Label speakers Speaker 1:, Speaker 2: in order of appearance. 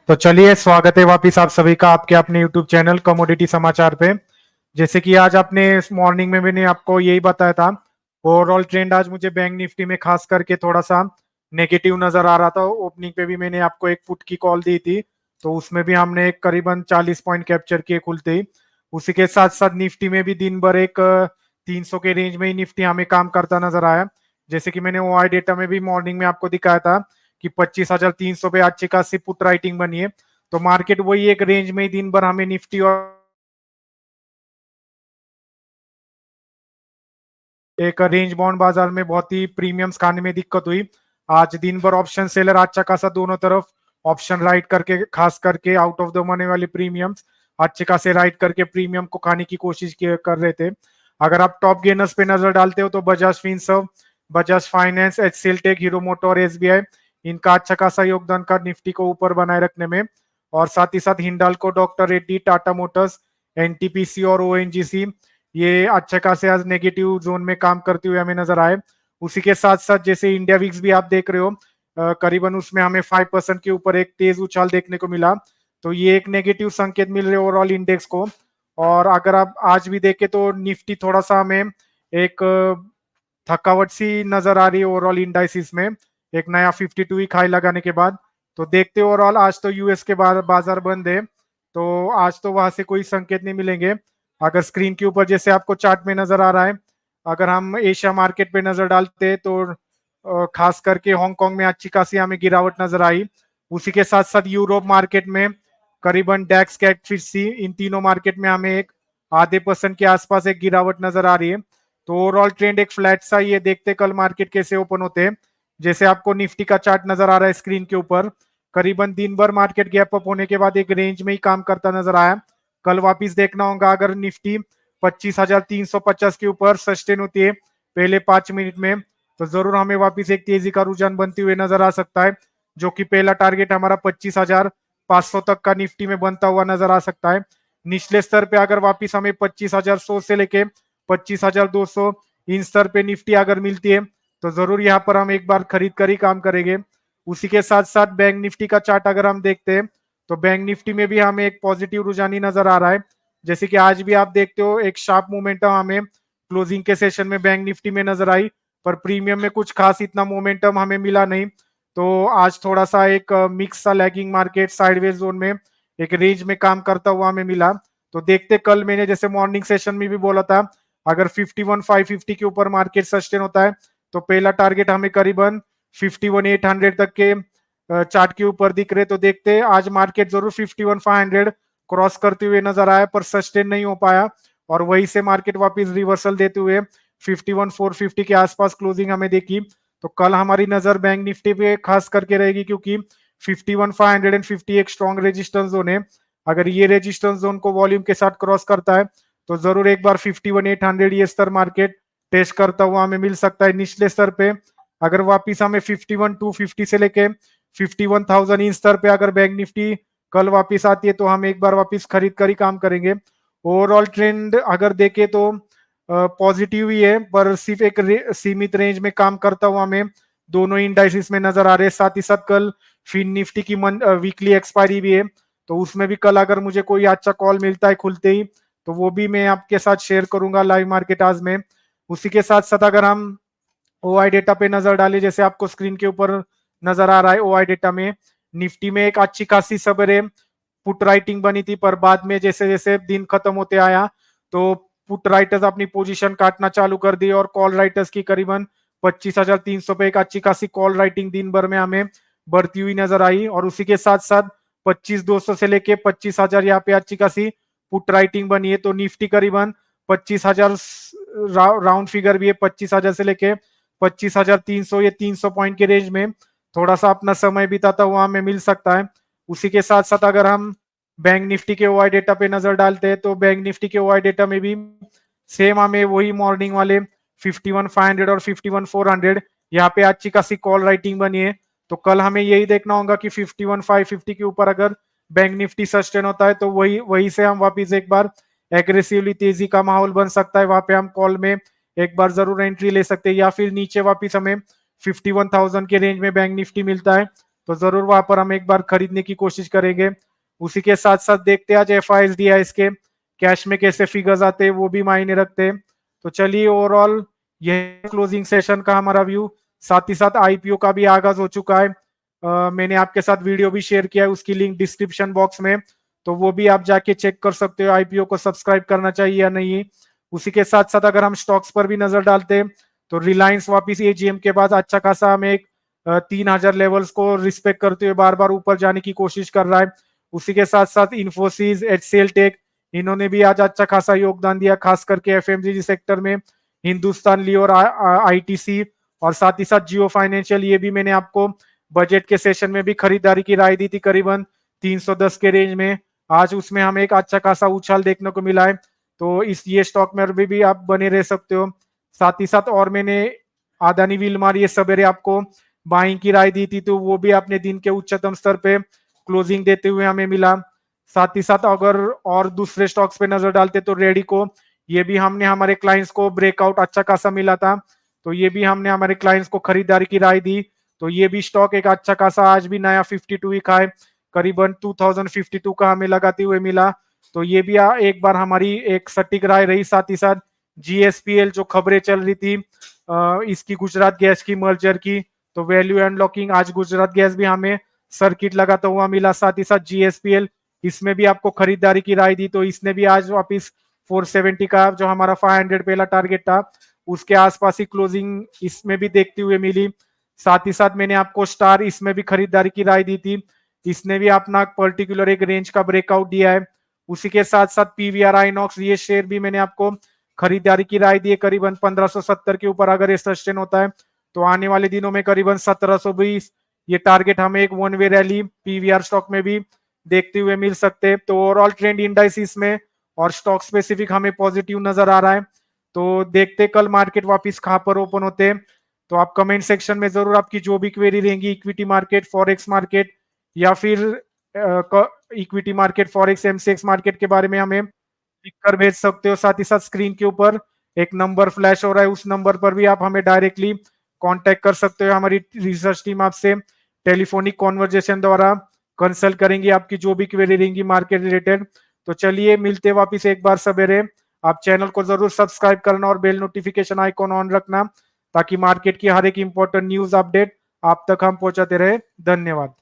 Speaker 1: तो चलिए स्वागत है वापिस आप सभी का आपके अपने YouTube चैनल कमोडिटी समाचार पे। जैसे कि आज आपने मॉर्निंग में मैंने आपको यही बताया था, ओवरऑल ट्रेंड आज मुझे बैंक निफ्टी में खास करके थोड़ा सा नेगेटिव नजर आ रहा था। ओपनिंग पे भी मैंने आपको एक पुट की कॉल दी थी, तो उसमें भी हमने एक करीबन 40 पॉइंट कैप्चर किए खुलते ही। उसी के साथ साथ निफ्टी में भी दिन भर एक 300 के रेंज में ही निफ्टी हमें काम करता नजर आया। जैसे कि मैंने ओआई डेटा में भी मॉर्निंग में आपको दिखाया था कि 25,300 पे अच्छी खासी पुट राइटिंग बनी है। तो मार्केट वही एक रेंज में ही दिन भर हमें निफ्टी और एक रेंज बाउंड बाजार में बहुत ही प्रीमियम्स खाने में दिक्कत हुई। आज दिन भर ऑप्शन सेलर अच्छा खासा दोनों तरफ ऑप्शन राइट करके, खास करके आउट ऑफ द मनी वाले प्रीमियम्स अच्छे खासे राइट करके प्रीमियम को खाने की कोशिश कर रहे थे। अगर आप टॉप गेनर्स पे नजर डालते हो तो बजाज फिनसर्व, बजाज फाइनेंस, एचसीएल टेक, हीरो मोटर, एसबीआई, इनका अच्छा खासा योगदान का निफ्टी को ऊपर बनाए रखने में। और साथ ही साथ Hindalco, doctor Reddy, Tata Motors, NTPC और ओएनजीसी ये अच्छे खासे आज नेगेटिव जोन में काम करते हुए हमें नजर आए। उसी के साथ साथ जैसे इंडिया विक्स भी आप देख रहे हो, करीबन उसमें हमें 5% के ऊपर एक तेज उछाल देखने को मिला। तो ये एक नेगेटिव संकेत मिल रहे ओवरऑल इंडेक्स को। और अगर आप आज भी देखें तो निफ्टी थोड़ा सा हमें एक थकावट सी नजर आ रही है ओवरऑल इंडाइसिस में, एक नया 52 वीक हाई लगाने के बाद। तो देखते ओवरऑल आज तो यूएस के बाजार बंद है, तो आज तो वहां से कोई संकेत नहीं मिलेंगे। अगर स्क्रीन के ऊपर जैसे आपको चार्ट में नजर आ रहा है, अगर हम एशिया मार्केट पे नजर डालते हैं तो खास करके हांगकांग में अच्छी खासी हमें गिरावट नजर आई। उसी के साथ साथ यूरोप मार्केट में करीबन डैक्स, कैट, फिट्सी, इन तीनों मार्केट में हमें एक आधे % के आसपास एक गिरावट नजर आ रही है। तो ओवरऑल ट्रेंड एक फ्लैट सा ही है, देखते कल मार्केट कैसे ओपन होते हैं। जैसे आपको निफ्टी का चार्ट नजर आ रहा है स्क्रीन के ऊपर, करीबन दिन भर मार्केट गैप अप होने के बाद एक रेंज में ही काम करता नजर आया। कल वापिस देखना होगा अगर निफ्टी 25,350 के ऊपर सस्टेन होती है पहले 5 मिनट में, तो जरूर हमें वापिस एक तेजी का रुझान बनते हुए नजर आ सकता है, जो कि पहला टारगेट हमारा 25,500 तक का निफ्टी में बनता हुआ नजर आ सकता है। निचले स्तर पे अगर वापिस हमें 25,100 से लेके 25,200 इन स्तर पे निफ्टी अगर मिलती है तो जरूर यहाँ पर हम एक बार खरीद कर ही काम करेंगे। उसी के साथ साथ बैंक निफ्टी का चार्ट अगर हम देखते हैं तो बैंक निफ्टी में भी हमें एक पॉजिटिव रुझानी नजर आ रहा है। जैसे कि आज भी आप देखते हो एक शार्प मोमेंटम हमें क्लोजिंग के सेशन में बैंक निफ्टी में नजर आई, पर प्रीमियम में कुछ खास इतना मोमेंटम हमें मिला नहीं। तो आज थोड़ा सा एक मिक्स सा लैगिंग मार्केट साइडवेज जोन में एक रेंज में काम करता हुआ हमें मिला। तो देखते कल मैंने जैसे मॉर्निंग सेशन में भी बोला था, अगर 51,550 के ऊपर मार्केट सस्टेन होता है तो पहला टारगेट हमें करीबन 51,800 तक के चार्ट के ऊपर दिख रहे। तो देखते आज मार्केट जरूर 51,500 क्रॉस करते हुए नजर आया, पर सस्टेन नहीं हो पाया और वहीं से मार्केट वापस रिवर्सल देते हुए 51,450 के आसपास क्लोजिंग हमें देखी। तो कल हमारी नजर बैंक निफ्टी पे खास करके रहेगी, क्योंकि 51,550 एक स्ट्रॉन्ग रेजिस्टेंस जोन है। अगर ये रेजिस्टेंस जोन को वॉल्यूम के साथ क्रॉस करता है तो जरूर एक बार 51,800 ये स्तर मार्केट टेस्ट करता हुआ हमें मिल सकता है। निचले स्तर पे अगर वापिस हमें 51,250 से लेके 51,000 इन स्तर पे अगर बैंक निफ्टी कल वापिस आती है तो हम एक बार वापिस खरीद कर ही काम करेंगे। ओवरऑल ट्रेंड अगर देखे तो पॉजिटिव ही है, पर सिर्फ एक सीमित रेंज में काम करता हुआ हमें दोनों इंडाइसिस में नजर आ रहे हैं। साथ ही साथ कल फिन निफ्टी की वीकली एक्सपायरी भी है, तो उसमें भी कल अगर मुझे कोई अच्छा कॉल मिलता है खुलते ही तो वो भी मैं आपके साथ शेयर करूंगा लाइव मार्केट आज में। उसी के साथ साथ अगर हम ओआई डेटा पे नजर डालें, जैसे आपको स्क्रीन के ऊपर नजर आ रहा है, ओआई डेटा में निफ्टी में एक अच्छी खासी सवेरे पुट राइटिंग बनी थी, पर बाद में जैसे जैसे दिन खत्म होते आया तो पुट राइटर्स अपनी पोजीशन काटना चालू कर दी और कॉल राइटर्स की करीबन 25,300 पे एक अच्छी खासी कॉल राइटिंग दिन भर में हमें बढ़ती हुई नजर आई। और उसी के साथ साथ 25,200 से लेके 25,000 यहाँ पे अच्छी खासी पुट राइटिंग बनी है। तो निफ्टी करीबन 25,000 राउंड फिगर भी है, 25,000 से लेके 25,300 ये 300 पॉइंट के रेंज में थोड़ा सा अपना समय बिताता हुआ हमें मिल सकता है। उसी के साथ साथ अगर हम बैंक निफ्टी के ओआई डेटा पे नजर डालते हैं तो बैंक निफ्टी के ओआई डेटा में भी सेम हमें वही मॉर्निंग वाले 51,500 और 51,400 यहाँ पे अच्छी खासी कॉल राइटिंग बनी है। तो कल हमें यही देखना होगा कि 51,550 के ऊपर अगर बैंक निफ्टी सस्टेन होता है तो वही वही से हम वापिस एक बार एग्रेसिवली तेजी का माहौल बन सकता है, वहां पे हम कॉल में एक बार जरूर एंट्री ले सकते हैं। या फिर नीचे वापिस हमें 51,000 के रेंज में बैंक निफ्टी मिलता है तो जरूर वहां पर हम एक बार खरीदने की कोशिश करेंगे। उसी के साथ साथ देखते हैं आज FISDIs के कैश में कैसे फिगर्स आते हैं, वो भी मायने रखते हैं। तो चलिए ओवरऑल ये क्लोजिंग सेशन का हमारा व्यू, साथ ही साथ IPO का भी आगाज हो चुका है। मैंने आपके साथ वीडियो भी शेयर किया है, उसकी लिंक डिस्क्रिप्शन बॉक्स में, तो वो भी आप जाके चेक कर सकते हो IPO को सब्सक्राइब करना चाहिए या नहीं। उसी के साथ साथ अगर हम स्टॉक्स पर भी नजर डालते हैं तो रिलायंस वापिस AGM के बाद अच्छा खासा हमें एक 3000 लेवल्स को रिस्पेक्ट करते हुए बार बार ऊपर जाने की कोशिश कर रहा है। उसी के साथ साथ इन्फोसिस, HCL टेक, इन्होंने भी आज अच्छा खासा योगदान दिया, खास करके FMCG सेक्टर में हिंदुस्तान लीवर, ITC और साथ ही साथ जियो फाइनेंशियल, ये भी मैंने आपको बजट के सेशन में भी खरीदारी की राय दी थी करीबन 310 के रेंज में। आज उसमें हमें एक अच्छा खासा उछाल देखने को मिला है, तो इस ये स्टॉक में भी आप बने रह सकते हो। साथ ही साथ और मैंने अदानी विलमार ये सवेरे आपको बाइंग की राय दी थी, तो वो भी अपने दिन के उच्चतम स्तर पे क्लोजिंग देते हुए हमें मिला। साथ ही साथ अगर और दूसरे स्टॉक्स पे नजर डालते तो रेडिको, ये भी हमने हमारे क्लाइंट्स को ब्रेकआउट अच्छा खासा मिला था, तो ये भी हमने हमारे क्लाइंट्स को खरीदारी की राय दी। तो ये भी स्टॉक एक अच्छा खासा आज भी नया 52 वीक हाई करीबन 2052 का हमें लगाते हुए मिला, तो ये भी एक बार हमारी एक सटीक राय रही। साथ ही साथ GSPL जो खबरें चल रही थी इसकी गुजरात गैस की मर्जर की, तो वैल्यू अनलॉकिंग आज गुजरात गैस भी हमें सर्किट लगाता हुआ मिला। साथ ही साथ GSPL, इसमें भी आपको खरीदारी की राय दी, तो इसने भी आज वापिस 470 का जो हमारा 500 पहला टारगेट था उसके आसपास ही क्लोजिंग इसमें भी देखते हुए मिली। साथ ही साथ मैंने आपको स्टार, इसमें भी खरीदारी की राय दी थी, इसने भी अपना पर्टिकुलर एक रेंज का ब्रेकआउट दिया है। उसी के साथ साथ PVR आइनॉक्स, ये शेयर भी मैंने आपको खरीदारी की राय दी है करीबन 1570 के ऊपर, अगर ये सस्टेन होता है तो आने वाले दिनों में करीबन 1720 ये टारगेट हमें एक one way rally PVR stock में भी देखते हुए मिल सकते हैं। तो ओवरऑल ट्रेंड इंडाइसिस में और स्टॉक स्पेसिफिक हमें पॉजिटिव नजर आ रहा है। तो देखते कल मार्केट वापिस कहां पर ओपन होते हैं, तो आप कमेंट सेक्शन में जरूर आपकी जो भी क्वेरी रहेंगी, इक्विटी मार्केट, फॉरेक्स मार्केट या फिर equity market, forex, MCX market के बारे में हमें लिख कर भेज सकते हो। साथ ही साथ स्क्रीन के ऊपर एक नंबर फ्लैश हो रहा है, उस नंबर पर भी आप हमें डायरेक्टली कांटेक्ट कर सकते हो। हमारी रिसर्च टीम आपसे टेलीफोनिक कॉन्वर्जेशन द्वारा कंसल्ट करेंगी आपकी जो भी क्वेरी रहेंगी मार्केट रिलेटेड। तो चलिए मिलते वापिस एक बार सवेरे, आप चैनल को जरूर सब्सक्राइब करना और बेल नोटिफिकेशन आइकॉन ऑन रखना ताकि मार्केट की हर एक इंपॉर्टेंट न्यूज अपडेट आप तक हम पहुंचाते रहे। धन्यवाद।